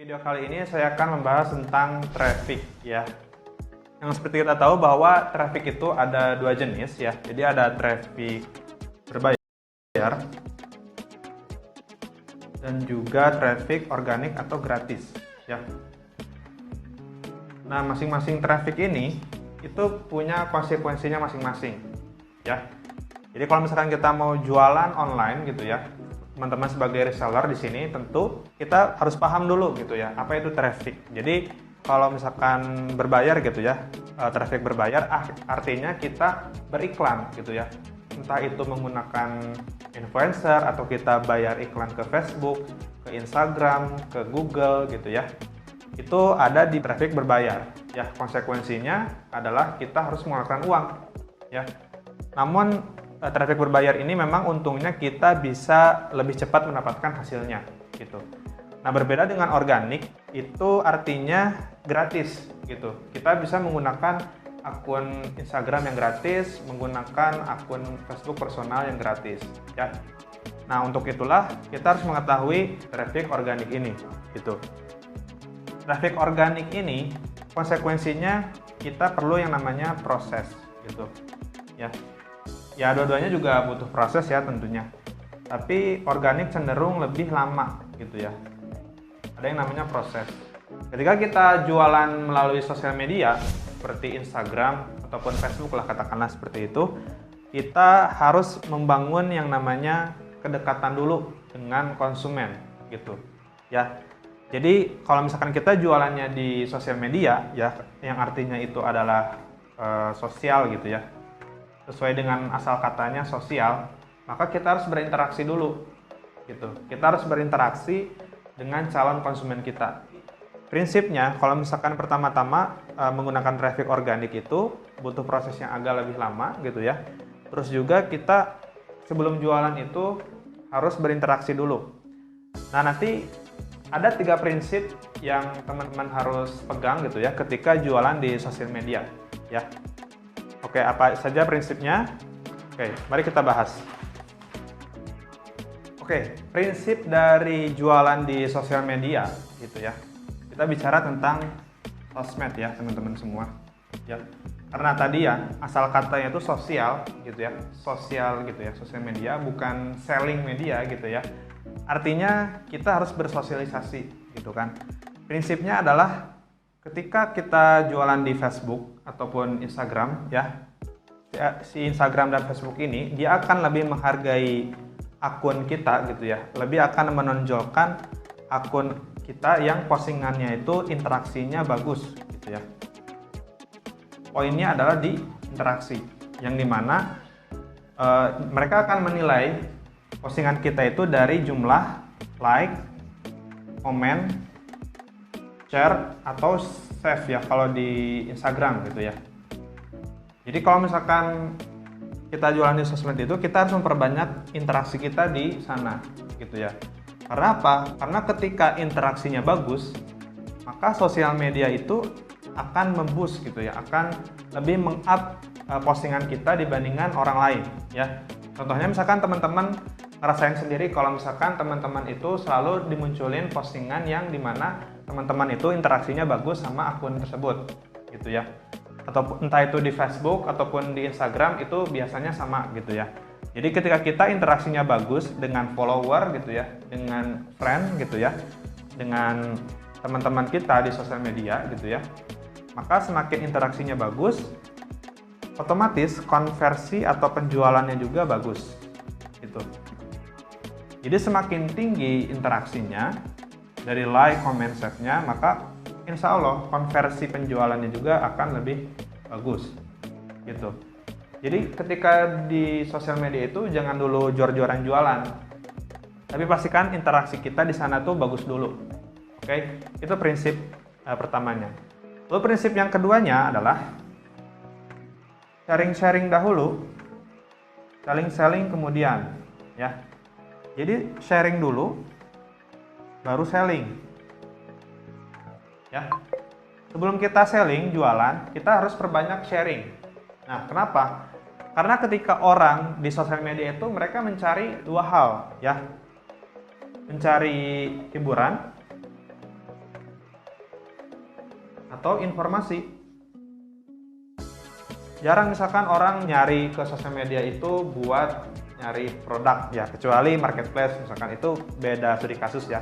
Video kali ini saya akan membahas tentang traffic ya. Yang seperti kita tahu bahwa traffic itu ada dua jenis ya. Jadi ada traffic berbayar dan juga traffic organik atau gratis ya. Nah, masing-masing traffic ini itu punya konsekuensinya masing-masing ya. Jadi kalau misalkan kita mau jualan online gitu ya, teman-teman sebagai reseller di sini tentu kita harus paham dulu gitu ya, apa itu traffic. Jadi kalau misalkan berbayar gitu ya, traffic berbayar artinya kita beriklan gitu ya. Entah itu menggunakan influencer atau kita bayar iklan ke Facebook, ke Instagram, ke Google gitu ya. Itu ada di traffic berbayar. Ya, konsekuensinya adalah kita harus mengeluarkan uang ya. Namun traffic berbayar ini memang untungnya kita bisa lebih cepat mendapatkan hasilnya gitu. Nah, berbeda dengan organik itu artinya gratis gitu. Kita bisa menggunakan akun Instagram yang gratis, menggunakan akun Facebook personal yang gratis ya. Nah, untuk itulah kita harus mengetahui traffic organik ini gitu. Traffic organik ini konsekuensinya kita perlu yang namanya proses gitu ya. Ya, dua-duanya juga butuh proses ya tentunya. Tapi organik cenderung lebih lama gitu ya. Ada yang namanya proses. Ketika kita jualan melalui sosial media seperti Instagram ataupun Facebook lah katakanlah seperti itu, kita harus membangun yang namanya kedekatan dulu dengan konsumen gitu ya. Jadi kalau misalkan kita jualannya di sosial media ya, yang artinya itu adalah sosial gitu ya, sesuai dengan asal katanya sosial, maka kita harus berinteraksi dulu gitu. Kita harus berinteraksi dengan calon konsumen kita. Prinsipnya kalau misalkan pertama-tama menggunakan traffic organik itu butuh proses yang agak lebih lama gitu ya. Terus juga kita sebelum jualan itu harus berinteraksi dulu. Nah, nanti ada 3 prinsip yang teman-teman harus pegang gitu ya ketika jualan di sosial media ya. Oke, apa saja prinsipnya? Oke, mari kita bahas. Oke, prinsip dari jualan di sosial media gitu ya. Kita bicara tentang sosmed ya, teman-teman semua. Ya. Karena tadi ya, asal katanya itu sosial gitu ya. Sosial gitu ya, sosial media bukan selling media gitu ya. Artinya kita harus bersosialisasi gitu kan. Prinsipnya adalah ketika kita jualan di Facebook ataupun Instagram ya, si Instagram dan Facebook ini dia akan lebih menghargai akun kita gitu ya, lebih akan menonjolkan akun kita yang postingannya itu interaksinya bagus gitu ya. Poinnya adalah di interaksi, yang dimana mereka akan menilai postingan kita itu dari jumlah like, komen, share atau save ya kalau di Instagram gitu ya. Jadi kalau misalkan kita jualan di sosmed itu kita harus memperbanyak interaksi kita di sana gitu ya. Karena apa? Karena ketika interaksinya bagus, maka sosial media itu akan memboost gitu ya, akan lebih meng-up postingan kita dibandingkan orang lain ya. Contohnya misalkan teman-teman ngerasain sendiri kalau misalkan teman-teman itu selalu dimunculin postingan yang dimana teman-teman itu interaksinya bagus sama akun tersebut gitu ya, atau entah itu di Facebook ataupun di Instagram itu biasanya sama gitu ya. Jadi ketika kita interaksinya bagus dengan follower gitu ya, dengan friend gitu ya, dengan teman-teman kita di sosial media gitu ya, maka semakin interaksinya bagus, otomatis konversi atau penjualannya juga bagus gitu. Jadi semakin tinggi interaksinya dari like, comment, save-nya, maka insya Allah konversi penjualannya juga akan lebih bagus gitu. Jadi ketika di sosial media itu jangan dulu jor-joran jualan, tapi pastikan interaksi kita di sana tuh bagus dulu. Oke, itu prinsip pertamanya. Lalu prinsip yang keduanya adalah sharing-sharing dahulu, selling kemudian ya. Jadi sharing dulu, baru selling ya. Sebelum kita selling, jualan, kita harus perbanyak sharing. Nah, kenapa? Karena ketika orang di sosial media itu mereka mencari 2 hal ya. Mencari hiburan atau informasi. Jarang misalkan orang nyari ke sosial media itu buat nyari produk ya, kecuali marketplace misalkan, itu beda studi kasus ya.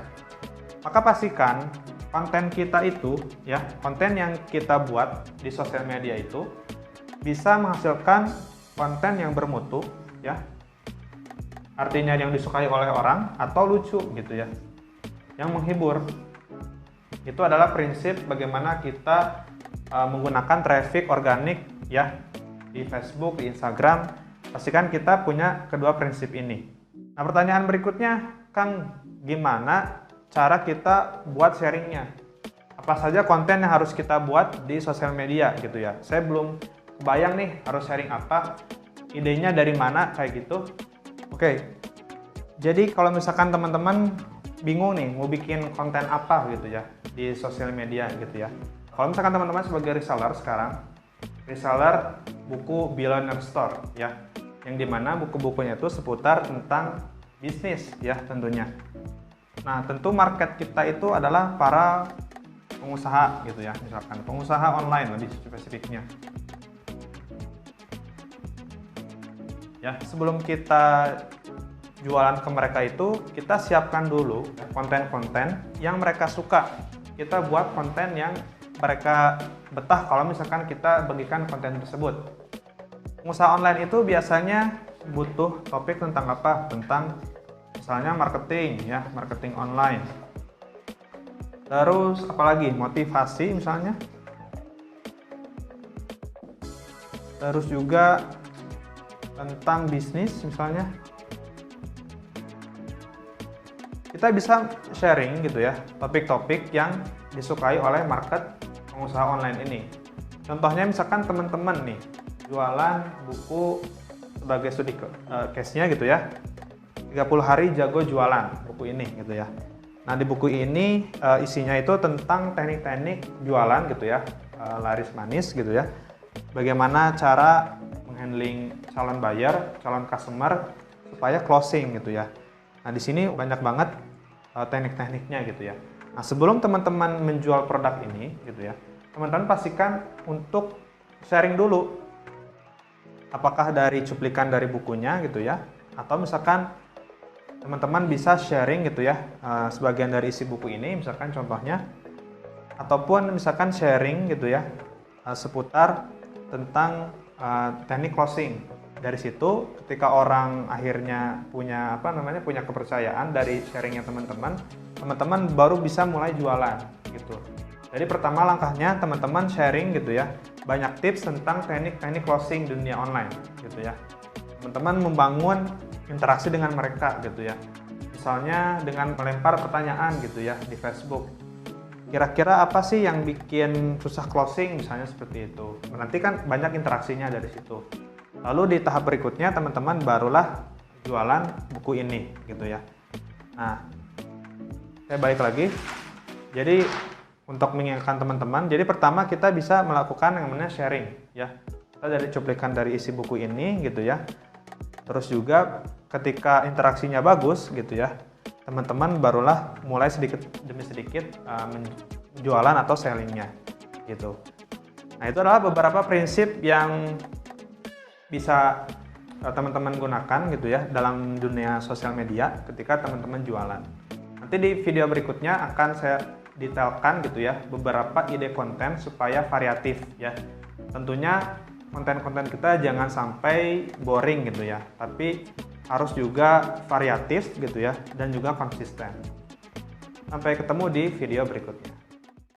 Maka pastikan konten kita itu ya, konten yang kita buat di sosial media itu bisa menghasilkan konten yang bermutu ya. Artinya yang disukai oleh orang atau lucu gitu ya, yang menghibur. Itu adalah prinsip bagaimana kita menggunakan traffic organik ya di Facebook, di Instagram. Pastikan kita punya kedua prinsip ini. Nah, pertanyaan berikutnya, Kang, gimana cara kita buat sharingnya? Apa saja konten yang harus kita buat di sosial media gitu ya? Saya belum kebayang nih harus sharing apa, idenya dari mana kayak gitu. Oke, jadi kalau misalkan teman-teman bingung nih mau bikin konten apa gitu ya di sosial media gitu ya. Kalau misalkan teman-teman sebagai reseller sekarang, reseller buku Billionaire Store ya, yang dimana buku-bukunya itu seputar tentang bisnis ya tentunya. Nah, tentu market kita itu adalah para pengusaha gitu ya, misalkan pengusaha online lebih spesifiknya. Ya, sebelum kita jualan ke mereka itu, kita siapkan dulu konten-konten yang mereka suka. Kita buat konten yang mereka betah kalau misalkan kita bagikan konten tersebut. Pengusaha online itu biasanya butuh topik tentang apa? Tentang misalnya marketing ya, marketing online. Terus apalagi? Motivasi misalnya. Terus juga tentang bisnis misalnya. Kita bisa sharing gitu ya, topik-topik yang disukai oleh market pengusaha online ini. Contohnya misalkan teman-teman nih jualan buku sebagai studi case-nya gitu ya, 30 hari jago jualan, buku ini gitu ya. Nah, di buku ini isinya itu tentang teknik-teknik jualan gitu ya, laris manis gitu ya. Bagaimana cara menghandling calon buyer, calon customer supaya closing gitu ya. Nah, di sini banyak banget teknik-tekniknya gitu ya. Nah, sebelum teman-teman menjual produk ini gitu ya, teman-teman pastikan untuk sharing dulu. Apakah dari cuplikan dari bukunya gitu ya, atau misalkan teman-teman bisa sharing gitu ya, sebagian dari isi buku ini misalkan contohnya, ataupun misalkan sharing gitu ya, seputar tentang teknik closing. Dari situ ketika orang akhirnya punya punya kepercayaan dari sharingnya teman-teman baru bisa mulai jualan gitu. Jadi pertama langkahnya teman-teman sharing gitu ya, banyak tips tentang teknik-teknik closing dunia online gitu ya. Teman-teman membangun interaksi dengan mereka gitu ya. Misalnya dengan melempar pertanyaan gitu ya di Facebook. Kira-kira apa sih yang bikin susah closing misalnya seperti itu. Nanti kan banyak interaksinya dari situ. Lalu di tahap berikutnya teman-teman barulah jualan buku ini gitu ya. Nah, saya balik lagi. Jadi untuk mengingatkan teman-teman, jadi pertama kita bisa melakukan yang namanya sharing ya. Kita dari cuplikan dari isi buku ini gitu ya. Terus juga ketika interaksinya bagus gitu ya, teman-teman barulah mulai sedikit demi sedikit jualan atau sellingnya gitu. Nah, itu adalah beberapa prinsip yang bisa teman-teman gunakan gitu ya dalam dunia sosial media ketika teman-teman jualan. Nanti di video berikutnya akan saya detailkan gitu ya beberapa ide konten supaya variatif ya. Tentunya konten-konten kita jangan sampai boring gitu ya, tapi harus juga variatif gitu ya dan juga konsisten. Sampai ketemu di video berikutnya.